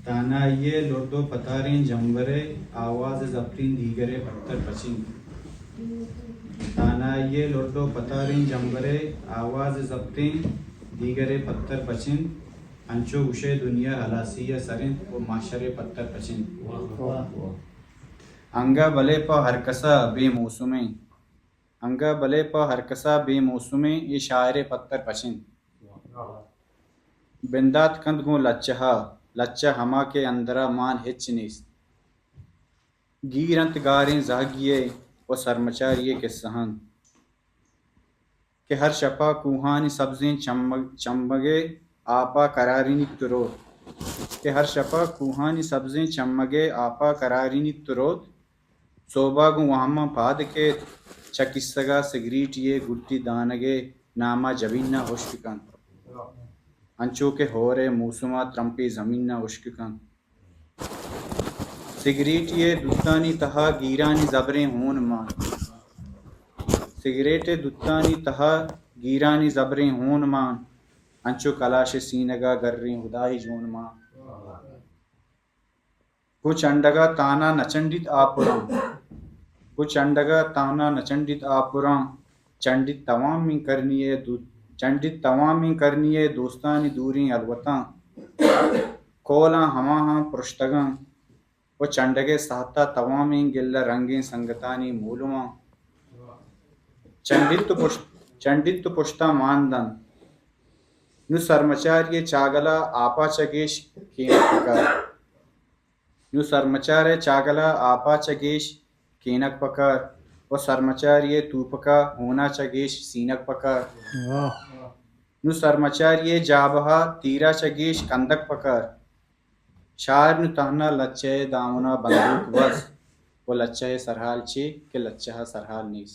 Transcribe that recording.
तानाये लुर्दो पतारिन जंबरे आवाज जप्तीन दीगरे पत्थर पचिन। तानाये लुर्दो पतारिन जंबरे आवाज जप्तीन दीगरे पत्थर पचिन। अंचो उशे दुनिया हलासिया सरिन वो माशरे पत्थर पचिन। अंगा बले प हरकसा बेमौसुमे अंगा बले प हरकसा बेमौसुमे ये शायरे पत्थर पचिन। बिंदात कंद गो लच्चा हमा के अंदरा मान हिच नीस। गीरंत गारें जागिये व सरमचारिये के सहन के हर शपा कुहानी सब्जें चम्मगे आपा करारिनी तुरोत के हर शपा कुहानी सब्जें चम्मगे आपा करारिनी तुरोत सोबागु वहमा पाद के चकिस्सगा सिगरीट ये गुट्टी दानगे नामा जबीना हुश्किकन अंचो के होरे मूसुमा त्रंपी जमीना हुश्किकन सिगरेट ये दुत्तानी तहा गीरानी जबरें होन मान सिगरेट दुत्तानी तहा गीरानी जबरें होन मान अंचो कलाश सीनगा गर्री हुदाई जोन मान कुछ अंडगा ताना नचंडित आपुरां कुछ अंडगा ताना नचंडित आपुरां चंडित तमाम में करनिये दोस्तानी दूरी अलवतां कोला हमा हाँ पुरुषतगां वो चंडगे साता तवामें गिल्ला रंगे संगतानी मूलुआं चंडित पुष्टा मानदन नु सरमचार्य चागला आपा चगेश कीनक पकार नु सरमचार्य चागला आपा चगेश कीनक पकार वो सरमचार्य तूपका होना चगेश सीनक पकार नु सरमचार्य जाबहा तीरा चगेश कंदक पकार शार नु तहना लच्चे दामुना बंदूक वस वो लच्चे सरहाल ची के लच्चा सरहाल नीस।